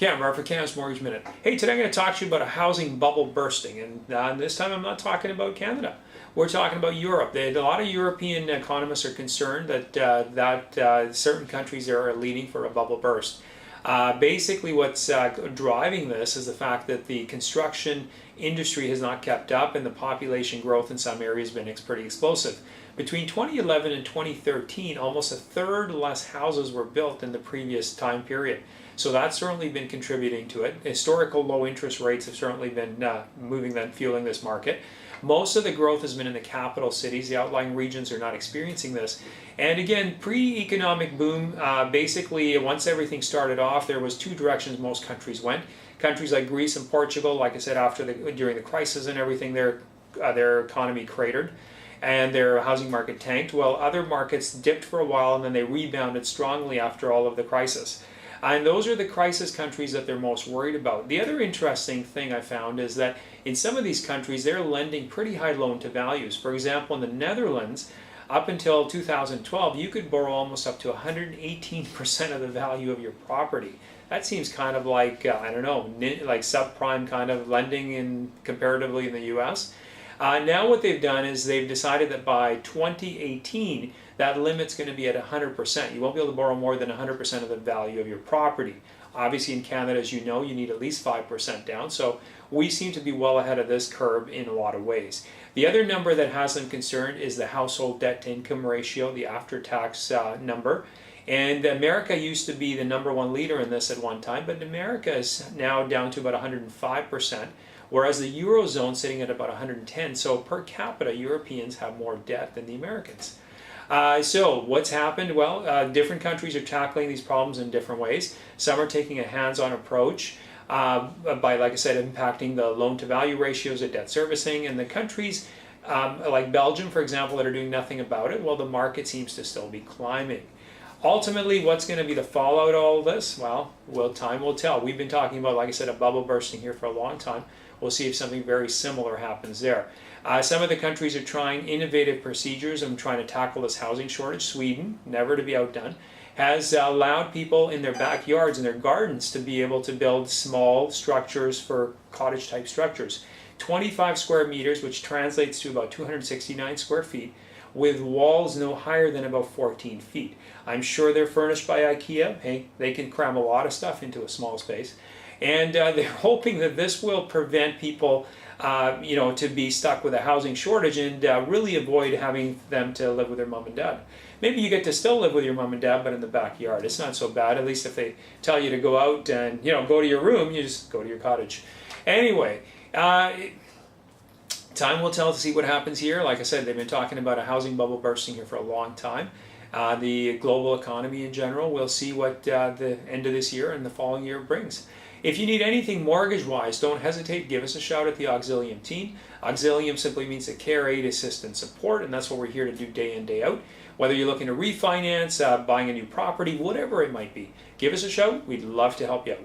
Cameron for Canada's Mortgage Minute. Hey, today I'm going to talk to you about a housing bubble bursting, and this time I'm not talking about Canada. We're talking about Europe. A lot of European economists are concerned that certain countries are leading for a bubble burst. Basically, what's driving this is the fact that the construction industry has not kept up, and the population growth in some areas has been pretty explosive. Between 2011 and 2013, almost a third less houses were built than the previous time period. So that's certainly been contributing to it. Historical low interest rates have certainly been fueling this market. Most of the growth has been in the capital cities. The outlying regions are not experiencing this. And again, pre-economic boom, basically once everything started off, there was two directions most countries went. Countries like Greece and Portugal, like I said, during the crisis and everything, their economy cratered and their housing market tanked, while other markets dipped for a while and then they rebounded strongly after all of the crisis. And those are the crisis countries that they're most worried about. The other interesting thing I found is that in some of these countries, they're lending pretty high loan to values. For example, in the Netherlands, up until 2012, you could borrow almost up to 118% of the value of your property. That seems kind of like, I don't know, like subprime kind of lending comparatively in the US. Now what they've done is they've decided that by 2018, that limit's going to be at 100%. You won't be able to borrow more than 100% of the value of your property. Obviously in Canada, as you know, you need at least 5% down, so we seem to be well ahead of this curve in a lot of ways. The other number that has them concerned is the household debt to income ratio, the after-tax number. And America used to be the #1 leader in this at one time, but America is now down to about 105%. Whereas the Eurozone is sitting at about 110, so per capita, Europeans have more debt than the Americans. So what's happened? Well, different countries are tackling these problems in different ways. Some are taking a hands-on approach by, like I said, impacting the loan-to-value ratios of debt servicing, and the countries like Belgium, for example, that are doing nothing about it, well, the market seems to still be climbing. Ultimately, what's going to be the fallout of all this? Well, time will tell. We've been talking about, like I said, a bubble bursting here for a long time. We'll see if something very similar happens there. Some of the countries are trying innovative procedures and trying to tackle this housing shortage. Sweden, never to be outdone, has allowed people in their backyards and their gardens to be able to build small structures for cottage-type structures. 25 square meters, which translates to about 269 square feet, with walls no higher than about 14 feet. I'm sure they're furnished by IKEA. Hey, they can cram a lot of stuff into a small space. And they're hoping that this will prevent people, to be stuck with a housing shortage and really avoid having them to live with their mom and dad. Maybe you get to still live with your mom and dad, but in the backyard. It's not so bad. At least if they tell you to go out and go to your room, you just go to your cottage. Anyway, time will tell to see what happens here. Like I said, they've been talking about a housing bubble bursting here for a long time. The global economy in general, we'll see what the end of this year and the following year brings. If you need anything mortgage-wise, don't hesitate. Give us a shout at the Auxilium team. Auxilium simply means a care, aid, assist, and support, and that's what we're here to do day in, day out. Whether you're looking to refinance, buying a new property, whatever it might be, give us a shout. We'd love to help you out.